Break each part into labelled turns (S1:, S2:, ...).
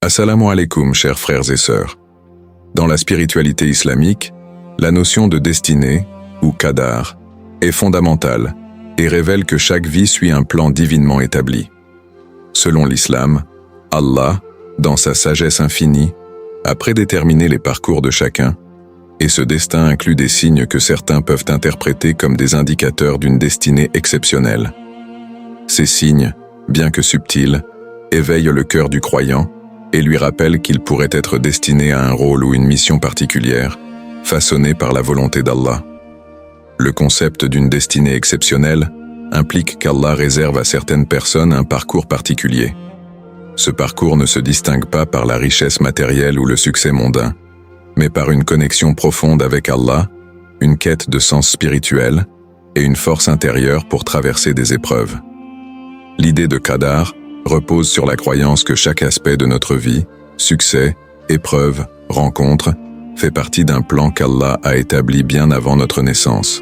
S1: Assalamu alaikum, chers frères et sœurs. Dans la spiritualité islamique, la notion de destinée, ou qadar, est fondamentale et révèle que chaque vie suit un plan divinement établi. Selon l'islam, Allah, dans sa sagesse infinie, a prédéterminé les parcours de chacun, et ce destin inclut des signes que certains peuvent interpréter comme des indicateurs d'une destinée exceptionnelle. Ces signes, bien que subtils, éveillent le cœur du croyant et lui rappellent qu'il pourrait être destiné à un rôle ou une mission particulière, façonnée par la volonté d'Allah. Le concept d'une destinée exceptionnelle implique qu'Allah réserve à certaines personnes un parcours particulier. Ce parcours ne se distingue pas par la richesse matérielle ou le succès mondain, mais par une connexion profonde avec Allah, une quête de sens spirituel et une force intérieure pour traverser des épreuves. L'idée de qadar repose sur la croyance que chaque aspect de notre vie, succès, épreuve, rencontre, fait partie d'un plan qu'Allah a établi bien avant notre naissance.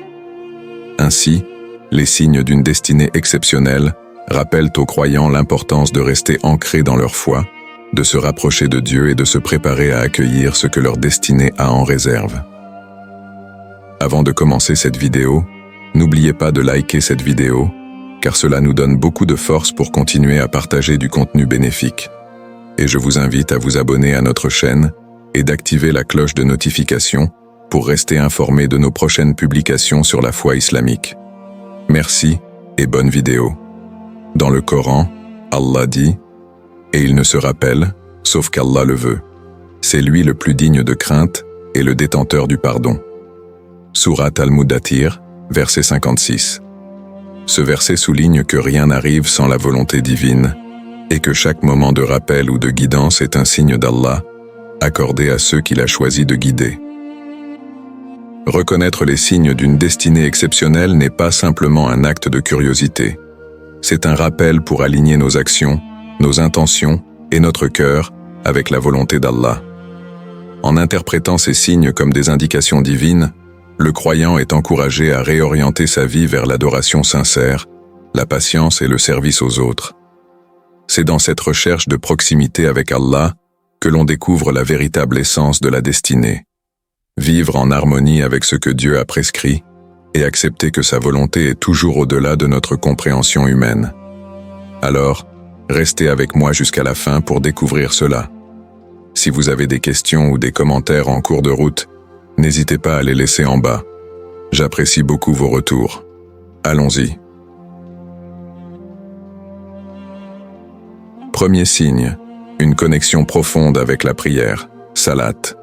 S1: Ainsi, les signes d'une destinée exceptionnelle rappellent aux croyants l'importance de rester ancrés dans leur foi, de se rapprocher de Dieu et de se préparer à accueillir ce que leur destinée a en réserve. Avant de commencer cette vidéo, n'oubliez pas de liker cette vidéo, car cela nous donne beaucoup de force pour continuer à partager du contenu bénéfique. Et je vous invite à vous abonner à notre chaîne et d'activer la cloche de notification pour rester informé de nos prochaines publications sur la foi islamique. Merci et bonne vidéo. Dans le Coran, Allah dit « Et il ne se rappelle, sauf qu'Allah le veut. C'est lui le plus digne de crainte et le détenteur du pardon. » Sourate Al-Muddathir, verset 56. Ce verset souligne que rien n'arrive sans la volonté divine et que chaque moment de rappel ou de guidance est un signe d'Allah accordé à ceux qu'il a choisi de guider. Reconnaître les signes d'une destinée exceptionnelle n'est pas simplement un acte de curiosité. C'est un rappel pour aligner nos actions, nos intentions et notre cœur avec la volonté d'Allah. En interprétant ces signes comme des indications divines, le croyant est encouragé à réorienter sa vie vers l'adoration sincère, la patience et le service aux autres. C'est dans cette recherche de proximité avec Allah que l'on découvre la véritable essence de la destinée. Vivre en harmonie avec ce que Dieu a prescrit et accepter que sa volonté est toujours au-delà de notre compréhension humaine. Alors, restez avec moi jusqu'à la fin pour découvrir cela. Si vous avez des questions ou des commentaires en cours de route, n'hésitez pas à les laisser en bas. J'apprécie beaucoup vos retours. Allons-y. Premier signe, une connexion profonde avec la prière, salat.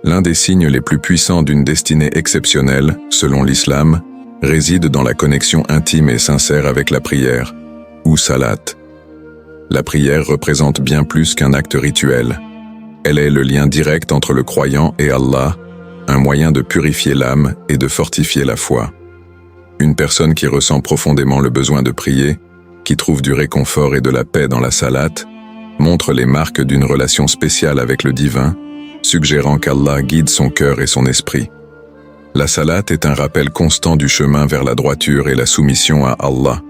S1: L'un des signes les plus puissants d'une destinée exceptionnelle, selon l'islam, réside dans la connexion intime et sincère avec la prière, ou salat. La prière représente bien plus qu'un acte rituel. Elle est le lien direct entre le croyant et Allah, un moyen de purifier l'âme et de fortifier la foi. Une personne qui ressent profondément le besoin de prier, qui trouve du réconfort et de la paix dans la salate, montre les marques d'une relation spéciale avec le divin, suggérant qu'Allah guide son cœur et son esprit. La salate est un rappel constant du chemin vers la droiture et la soumission à Allah.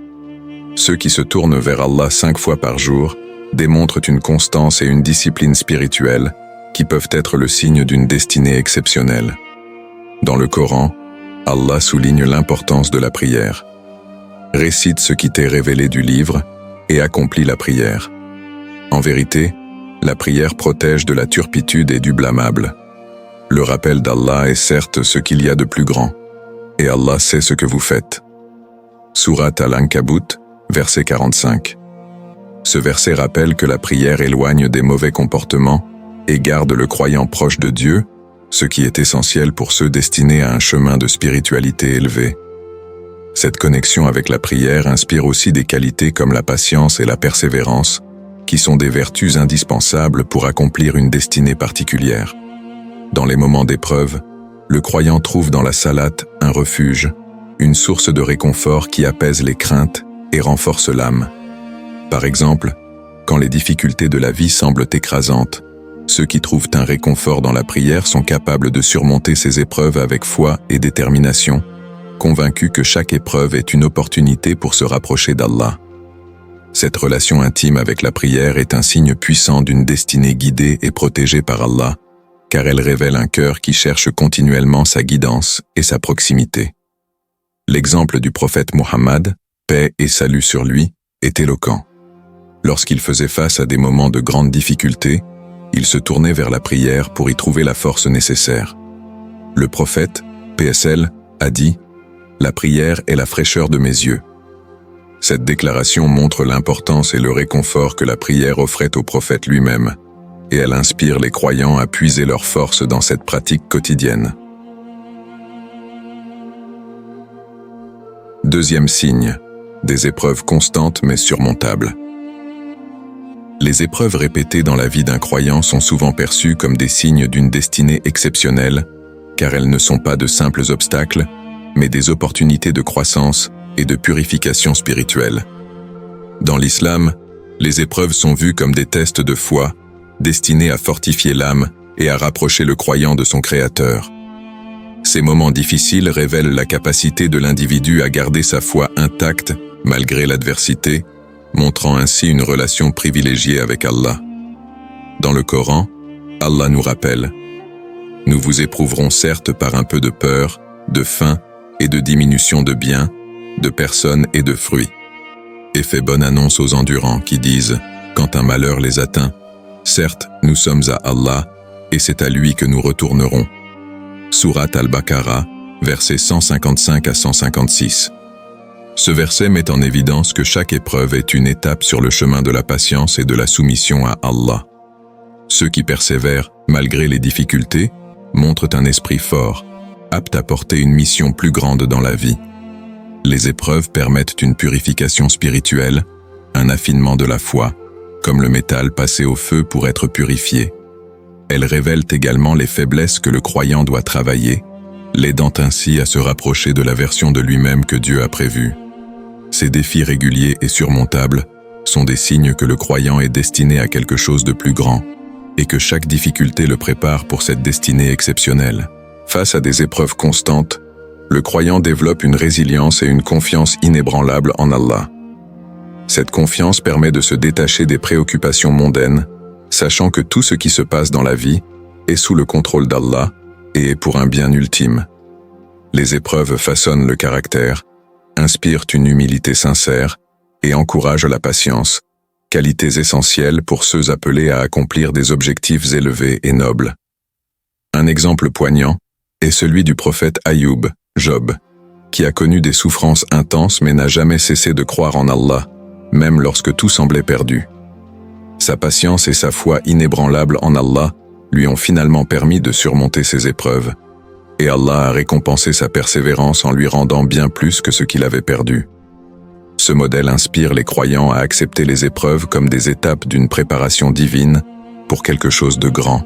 S1: Ceux qui se tournent vers Allah 5 fois par jour démontrent une constance et une discipline spirituelle qui peuvent être le signe d'une destinée exceptionnelle. Dans le Coran, Allah souligne l'importance de la prière. Récite ce qui t'est révélé du livre et accomplis la prière. En vérité, la prière protège de la turpitude et du blâmable. Le rappel d'Allah est certes ce qu'il y a de plus grand, et Allah sait ce que vous faites. Sourate Al-Ankabut, verset 45. Ce verset rappelle que la prière éloigne des mauvais comportements et garde le croyant proche de Dieu, ce qui est essentiel pour ceux destinés à un chemin de spiritualité élevé. Cette connexion avec la prière inspire aussi des qualités comme la patience et la persévérance, qui sont des vertus indispensables pour accomplir une destinée particulière. Dans les moments d'épreuve, le croyant trouve dans la salate un refuge, une source de réconfort qui apaise les craintes et renforce l'âme. Par exemple, quand les difficultés de la vie semblent écrasantes, ceux qui trouvent un réconfort dans la prière sont capables de surmonter ces épreuves avec foi et détermination, convaincus que chaque épreuve est une opportunité pour se rapprocher d'Allah. Cette relation intime avec la prière est un signe puissant d'une destinée guidée et protégée par Allah, car elle révèle un cœur qui cherche continuellement sa guidance et sa proximité. L'exemple du prophète Muhammad, paix et salut sur lui, est éloquent. Lorsqu'il faisait face à des moments de grande difficulté, il se tournait vers la prière pour y trouver la force nécessaire. Le prophète, PSL, a dit « La prière est la fraîcheur de mes yeux ». Cette déclaration montre l'importance et le réconfort que la prière offrait au prophète lui-même, et elle inspire les croyants à puiser leur force dans cette pratique quotidienne. Deuxième signe, des épreuves constantes mais surmontables. Les épreuves répétées dans la vie d'un croyant sont souvent perçues comme des signes d'une destinée exceptionnelle, car elles ne sont pas de simples obstacles, mais des opportunités de croissance et de purification spirituelle. Dans l'islam, les épreuves sont vues comme des tests de foi, destinés à fortifier l'âme et à rapprocher le croyant de son Créateur. Ces moments difficiles révèlent la capacité de l'individu à garder sa foi intacte malgré l'adversité, montrant ainsi une relation privilégiée avec Allah. Dans le Coran, Allah nous rappelle « Nous vous éprouverons certes par un peu de peur, de faim et de diminution de biens, de personnes et de fruits. Et fait bonne annonce aux endurants qui disent, quand un malheur les atteint, certes, nous sommes à Allah, et c'est à lui que nous retournerons. » Sourate Al-Baqarah, versets 155 à 156. Ce verset met en évidence que chaque épreuve est une étape sur le chemin de la patience et de la soumission à Allah. Ceux qui persévèrent, malgré les difficultés, montrent un esprit fort, apte à porter une mission plus grande dans la vie. Les épreuves permettent une purification spirituelle, un affinement de la foi, comme le métal passé au feu pour être purifié. Elles révèlent également les faiblesses que le croyant doit travailler, l'aidant ainsi à se rapprocher de la version de lui-même que Dieu a prévue. Ces défis réguliers et surmontables sont des signes que le croyant est destiné à quelque chose de plus grand, et que chaque difficulté le prépare pour cette destinée exceptionnelle. Face à des épreuves constantes, le croyant développe une résilience et une confiance inébranlable en Allah. Cette confiance permet de se détacher des préoccupations mondaines, sachant que tout ce qui se passe dans la vie est sous le contrôle d'Allah et est pour un bien ultime. Les épreuves façonnent le caractère, inspirent une humilité sincère et encouragent la patience, qualités essentielles pour ceux appelés à accomplir des objectifs élevés et nobles. Un exemple poignant est celui du prophète Ayoub, Job, qui a connu des souffrances intenses mais n'a jamais cessé de croire en Allah, même lorsque tout semblait perdu. Sa patience et sa foi inébranlable en Allah lui ont finalement permis de surmonter ces épreuves, et Allah a récompensé sa persévérance en lui rendant bien plus que ce qu'il avait perdu. Ce modèle inspire les croyants à accepter les épreuves comme des étapes d'une préparation divine pour quelque chose de grand,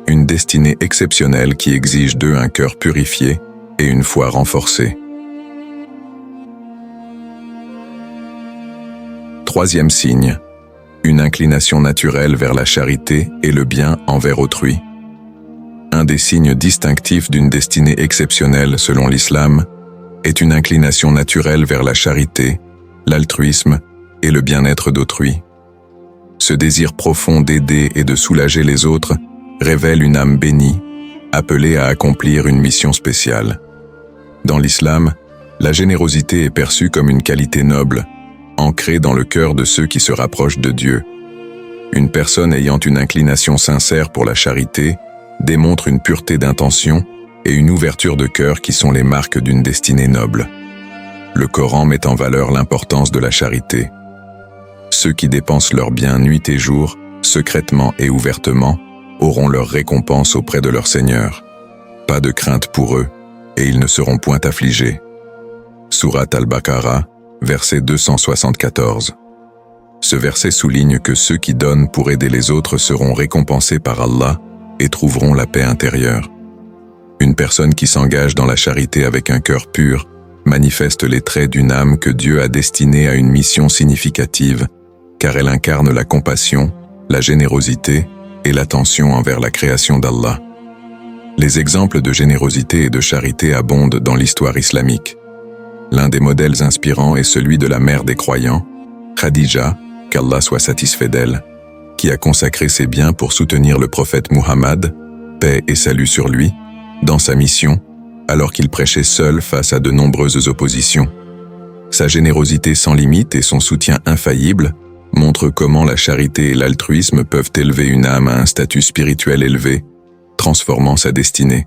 S1: une destinée exceptionnelle qui exige d'eux un cœur purifié et une foi renforcée. Troisième signe, une inclination naturelle vers la charité et le bien envers autrui. Un des signes distinctifs d'une destinée exceptionnelle selon l'islam est une inclination naturelle vers la charité, l'altruisme et le bien-être d'autrui. Ce désir profond d'aider et de soulager les autres révèle une âme bénie, appelée à accomplir une mission spéciale. Dans l'islam, la générosité est perçue comme une qualité noble, ancrée dans le cœur de ceux qui se rapprochent de Dieu. Une personne ayant une inclination sincère pour la charité démontre une pureté d'intention et une ouverture de cœur qui sont les marques d'une destinée noble. Le Coran met en valeur l'importance de la charité. Ceux qui dépensent leurs biens nuit et jour, secrètement et ouvertement, auront leur récompense auprès de leur Seigneur. Pas de crainte pour eux, et ils ne seront point affligés. Sourate Al-Baqarah, verset 274. Ce verset souligne que ceux qui donnent pour aider les autres seront récompensés par Allah et trouveront la paix intérieure. Une personne qui s'engage dans la charité avec un cœur pur manifeste les traits d'une âme que Dieu a destinée à une mission significative, car elle incarne la compassion, la générosité et l'attention envers la création d'Allah. Les exemples de générosité et de charité abondent dans l'histoire islamique. L'un des modèles inspirants est celui de la mère des croyants, Khadija, qu'Allah soit satisfait d'elle, qui a consacré ses biens pour soutenir le prophète Muhammad, paix et salut sur lui, dans sa mission, alors qu'il prêchait seul face à de nombreuses oppositions. Sa générosité sans limite et son soutien infaillible montrent comment la charité et l'altruisme peuvent élever une âme à un statut spirituel élevé, transformant sa destinée.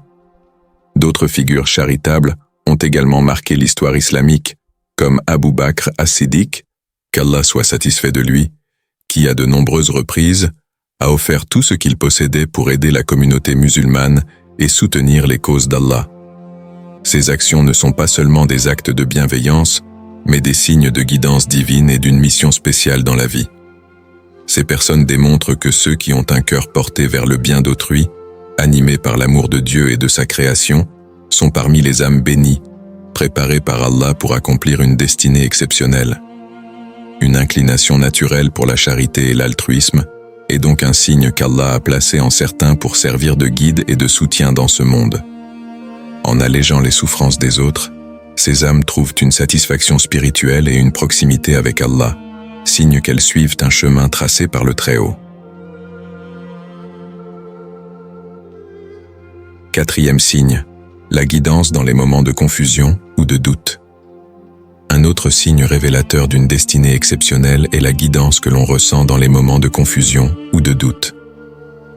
S1: D'autres figures charitables ont également marqué l'histoire islamique, comme Abu Bakr as-Siddiq, qu'Allah soit satisfait de lui, qui à de nombreuses reprises a offert tout ce qu'il possédait pour aider la communauté musulmane et soutenir les causes d'Allah. Ces actions ne sont pas seulement des actes de bienveillance, mais des signes de guidance divine et d'une mission spéciale dans la vie. Ces personnes démontrent que ceux qui ont un cœur porté vers le bien d'autrui, animés par l'amour de Dieu et de sa création, sont parmi les âmes bénies, préparées par Allah pour accomplir une destinée exceptionnelle. Une inclination naturelle pour la charité et l'altruisme est donc un signe qu'Allah a placé en certains pour servir de guide et de soutien dans ce monde. En allégeant les souffrances des autres, ces âmes trouvent une satisfaction spirituelle et une proximité avec Allah, signe qu'elles suivent un chemin tracé par le Très-Haut. Quatrième signe, la guidance dans les moments de confusion ou de doute. Un autre signe révélateur d'une destinée exceptionnelle est la guidance que l'on ressent dans les moments de confusion ou de doute.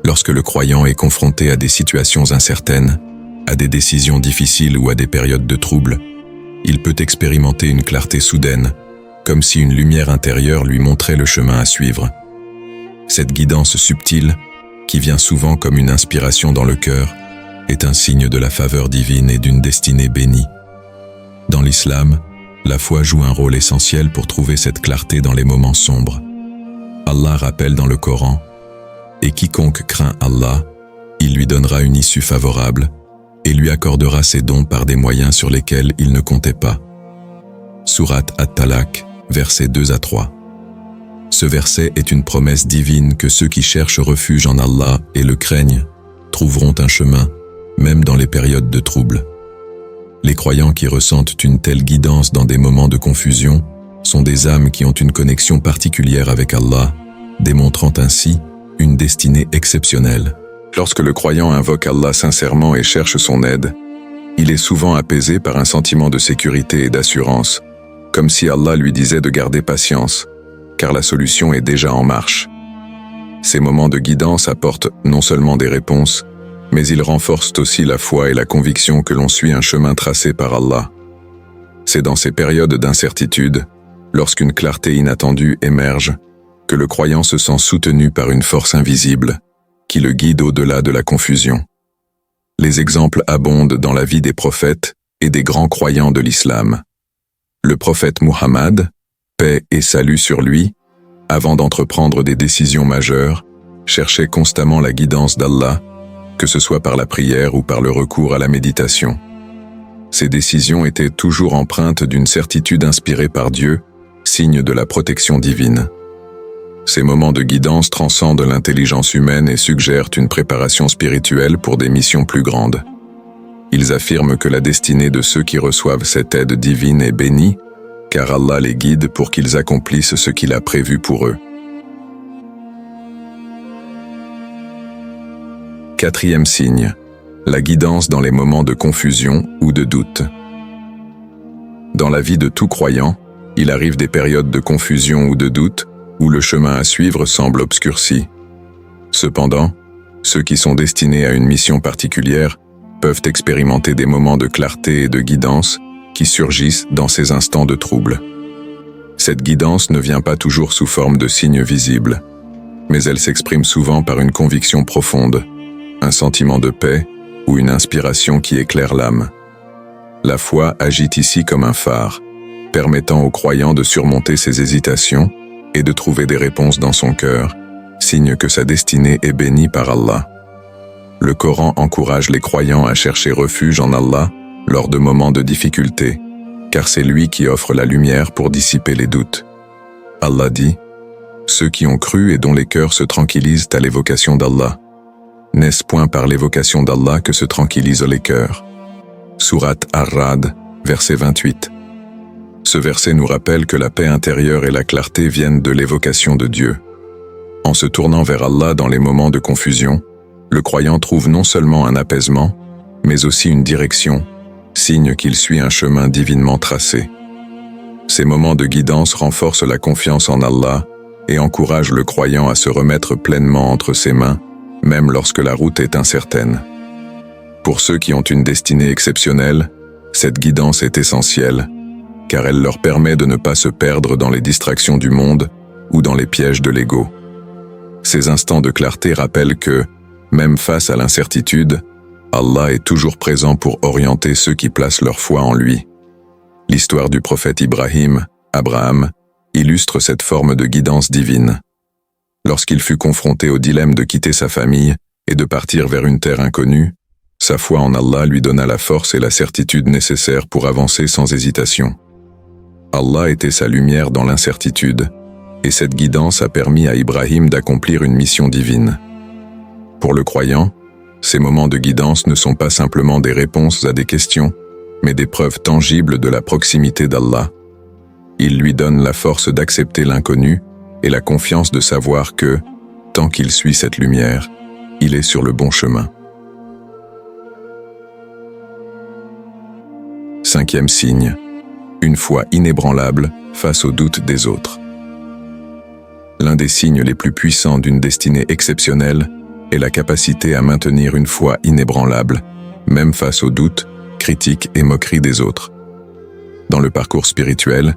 S1: Lorsque le croyant est confronté à des situations incertaines, à des décisions difficiles ou à des périodes de trouble, il peut expérimenter une clarté soudaine, comme si une lumière intérieure lui montrait le chemin à suivre. Cette guidance subtile, qui vient souvent comme une inspiration dans le cœur, est un signe de la faveur divine et d'une destinée bénie. Dans l'islam, la foi joue un rôle essentiel pour trouver cette clarté dans les moments sombres. Allah rappelle dans le Coran « Et quiconque craint Allah, il lui donnera une issue favorable et lui accordera ses dons par des moyens sur lesquels il ne comptait pas. » Sourate At-Talaq, versets 2 à 3. Ce verset est une promesse divine que ceux qui cherchent refuge en Allah et le craignent trouveront un chemin, même dans les périodes de trouble. Les croyants qui ressentent une telle guidance dans des moments de confusion sont des âmes qui ont une connexion particulière avec Allah, démontrant ainsi une destinée exceptionnelle. Lorsque le croyant invoque Allah sincèrement et cherche son aide, il est souvent apaisé par un sentiment de sécurité et d'assurance, comme si Allah lui disait de garder patience, car la solution est déjà en marche. Ces moments de guidance apportent non seulement des réponses, mais ils renforcent aussi la foi et la conviction que l'on suit un chemin tracé par Allah. C'est dans ces périodes d'incertitude, lorsqu'une clarté inattendue émerge, que le croyant se sent soutenu par une force invisible, qui le guide au-delà de la confusion. Les exemples abondent dans la vie des prophètes et des grands croyants de l'islam. Le prophète Muhammad, paix et salut sur lui, avant d'entreprendre des décisions majeures, cherchait constamment la guidance d'Allah, que ce soit par la prière ou par le recours à la méditation. Ces décisions étaient toujours empreintes d'une certitude inspirée par Dieu, signe de la protection divine. Ces moments de guidance transcendent l'intelligence humaine et suggèrent une préparation spirituelle pour des missions plus grandes. Ils affirment que la destinée de ceux qui reçoivent cette aide divine est bénie, car Allah les guide pour qu'ils accomplissent ce qu'il a prévu pour eux. Quatrième signe, la guidance dans les moments de confusion ou de doute. Dans la vie de tout croyant, il arrive des périodes de confusion ou de doute où le chemin à suivre semble obscurci. Cependant, ceux qui sont destinés à une mission particulière peuvent expérimenter des moments de clarté et de guidance qui surgissent dans ces instants de trouble. Cette guidance ne vient pas toujours sous forme de signes visibles, mais elle s'exprime souvent par une conviction profonde, un sentiment de paix ou une inspiration qui éclaire l'âme. La foi agit ici comme un phare, permettant au croyant de surmonter ses hésitations et de trouver des réponses dans son cœur, signe que sa destinée est bénie par Allah. Le Coran encourage les croyants à chercher refuge en Allah lors de moments de difficulté, car c'est lui qui offre la lumière pour dissiper les doutes. Allah dit « Ceux qui ont cru et dont les cœurs se tranquillisent à l'évocation d'Allah. N'est-ce point par l'évocation d'Allah que se tranquillisent les cœurs ?» Sourate Ar-Ra'd, verset 28. Ce verset nous rappelle que la paix intérieure et la clarté viennent de l'évocation de Dieu. En se tournant vers Allah dans les moments de confusion, le croyant trouve non seulement un apaisement, mais aussi une direction, signe qu'il suit un chemin divinement tracé. Ces moments de guidance renforcent la confiance en Allah et encouragent le croyant à se remettre pleinement entre ses mains, même lorsque la route est incertaine. Pour ceux qui ont une destinée exceptionnelle, cette guidance est essentielle, car elle leur permet de ne pas se perdre dans les distractions du monde ou dans les pièges de l'ego. Ces instants de clarté rappellent que, même face à l'incertitude, Allah est toujours présent pour orienter ceux qui placent leur foi en lui. L'histoire du prophète Abraham, illustre cette forme de guidance divine. Lorsqu'il fut confronté au dilemme de quitter sa famille et de partir vers une terre inconnue, sa foi en Allah lui donna la force et la certitude nécessaires pour avancer sans hésitation. Allah était sa lumière dans l'incertitude, et cette guidance a permis à Ibrahim d'accomplir une mission divine. Pour le croyant, ces moments de guidance ne sont pas simplement des réponses à des questions, mais des preuves tangibles de la proximité d'Allah. Ils lui donnent la force d'accepter l'inconnu et la confiance de savoir que, tant qu'il suit cette lumière, il est sur le bon chemin. 5e signe, une foi inébranlable face aux doutes des autres. L'un des signes les plus puissants d'une destinée exceptionnelle est la capacité à maintenir une foi inébranlable, même face aux doutes, critiques et moqueries des autres. Dans le parcours spirituel,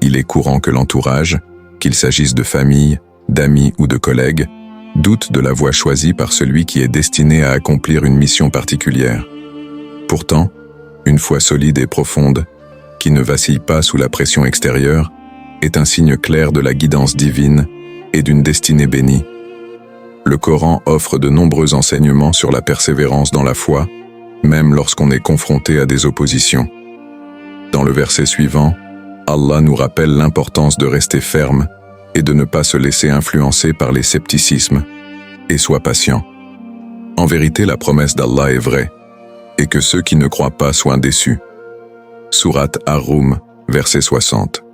S1: il est courant que l'entourage, qu'il s'agisse de famille, d'amis ou de collègues, doute de la voie choisie par celui qui est destiné à accomplir une mission particulière. Pourtant, une foi solide et profonde, qui ne vacille pas sous la pression extérieure, est un signe clair de la guidance divine et d'une destinée bénie. Le Coran offre de nombreux enseignements sur la persévérance dans la foi, même lorsqu'on est confronté à des oppositions. Dans le verset suivant, Allah nous rappelle l'importance de rester ferme et de ne pas se laisser influencer par les scepticismes, et sois patient. En vérité, la promesse d'Allah est vraie, et que ceux qui ne croient pas soient déçus. Sourate Ar-Rum, verset 60.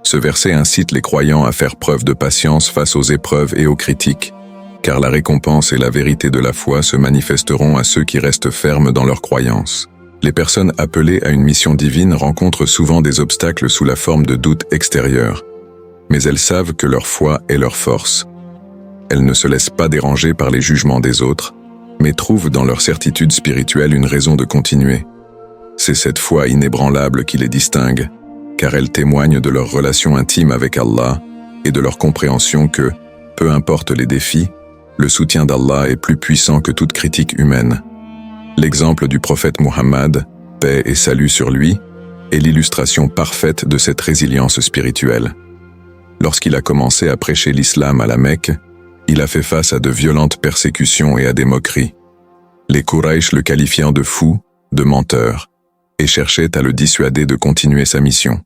S1: Ce verset incite les croyants à faire preuve de patience face aux épreuves et aux critiques, car la récompense et la vérité de la foi se manifesteront à ceux qui restent fermes dans leur croyance. Les personnes appelées à une mission divine rencontrent souvent des obstacles sous la forme de doutes extérieurs, mais elles savent que leur foi est leur force. Elles ne se laissent pas déranger par les jugements des autres, mais trouvent dans leur certitude spirituelle une raison de continuer. C'est cette foi inébranlable qui les distingue, car elle témoigne de leur relation intime avec Allah et de leur compréhension que, peu importe les défis, le soutien d'Allah est plus puissant que toute critique humaine. L'exemple du prophète Muhammad, paix et salut sur lui, est l'illustration parfaite de cette résilience spirituelle. Lorsqu'il a commencé à prêcher l'islam à la Mecque, il a fait face à de violentes persécutions et à des moqueries. Les Quraysh le qualifiant de fou, de menteur, et cherchaient à le dissuader de continuer sa mission.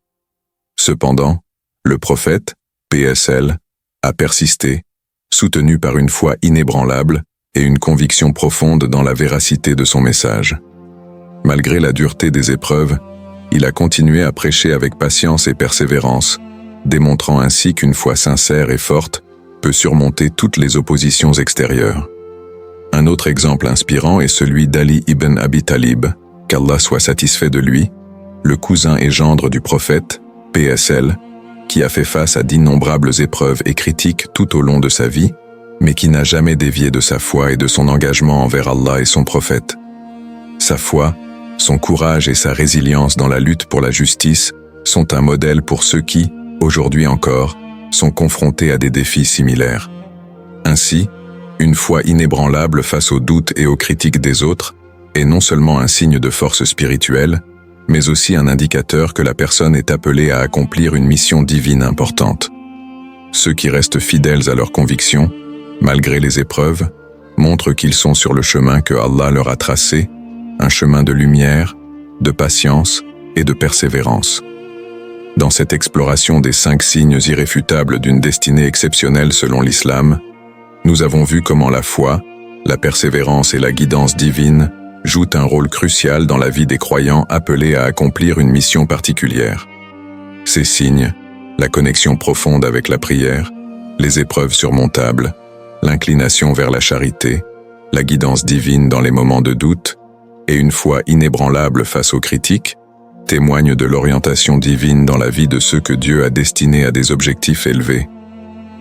S1: Cependant, le prophète, PSL, a persisté, soutenu par une foi inébranlable et une conviction profonde dans la véracité de son message. Malgré la dureté des épreuves, il a continué à prêcher avec patience et persévérance, démontrant ainsi qu'une foi sincère et forte peut surmonter toutes les oppositions extérieures. Un autre exemple inspirant est celui d'Ali ibn Abi Talib, qu'Allah soit satisfait de lui, le cousin et gendre du prophète, PSL, qui a fait face à d'innombrables épreuves et critiques tout au long de sa vie, mais qui n'a jamais dévié de sa foi et de son engagement envers Allah et son prophète. Sa foi, son courage et sa résilience dans la lutte pour la justice sont un modèle pour ceux qui, aujourd'hui encore, sont confrontés à des défis similaires. Ainsi, une foi inébranlable face aux doutes et aux critiques des autres est non seulement un signe de force spirituelle, mais aussi un indicateur que la personne est appelée à accomplir une mission divine importante. Ceux qui restent fidèles à leurs convictions, malgré les épreuves, montrent qu'ils sont sur le chemin que Allah leur a tracé, un chemin de lumière, de patience et de persévérance. Dans cette exploration des 5 signes irréfutables d'une destinée exceptionnelle selon l'islam, nous avons vu comment la foi, la persévérance et la guidance divine jouent un rôle crucial dans la vie des croyants appelés à accomplir une mission particulière. Ces signes, la connexion profonde avec la prière, les épreuves surmontables, l'inclination vers la charité, la guidance divine dans les moments de doute et une foi inébranlable face aux critiques, témoignent de l'orientation divine dans la vie de ceux que Dieu a destinés à des objectifs élevés.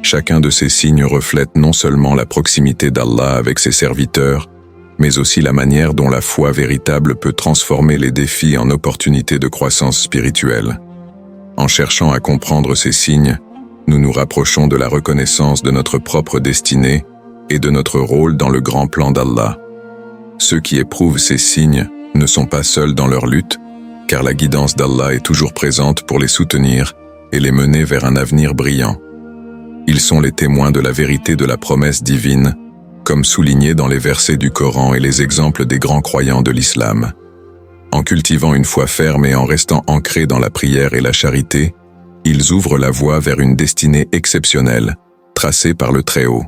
S1: Chacun de ces signes reflète non seulement la proximité d'Allah avec ses serviteurs, mais aussi la manière dont la foi véritable peut transformer les défis en opportunités de croissance spirituelle. En cherchant à comprendre ces signes, nous nous rapprochons de la reconnaissance de notre propre destinée et de notre rôle dans le grand plan d'Allah. Ceux qui éprouvent ces signes ne sont pas seuls dans leur lutte, car la guidance d'Allah est toujours présente pour les soutenir et les mener vers un avenir brillant. Ils sont les témoins de la vérité de la promesse divine, comme souligné dans les versets du Coran et les exemples des grands croyants de l'islam. En cultivant une foi ferme et en restant ancrés dans la prière et la charité, ils ouvrent la voie vers une destinée exceptionnelle, tracée par le Très-Haut.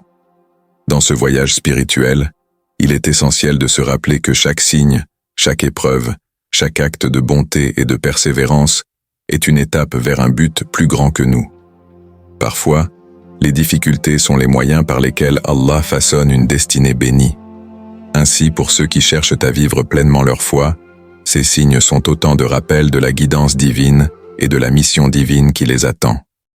S1: Dans ce voyage spirituel, il est essentiel de se rappeler que chaque signe, chaque épreuve, chaque acte de bonté et de persévérance est une étape vers un but plus grand que nous. Parfois, les difficultés sont les moyens par lesquels Allah façonne une destinée bénie. Ainsi, pour ceux qui cherchent à vivre pleinement leur foi, ces signes sont autant de rappels de la guidance divine et de la mission divine qui les attend.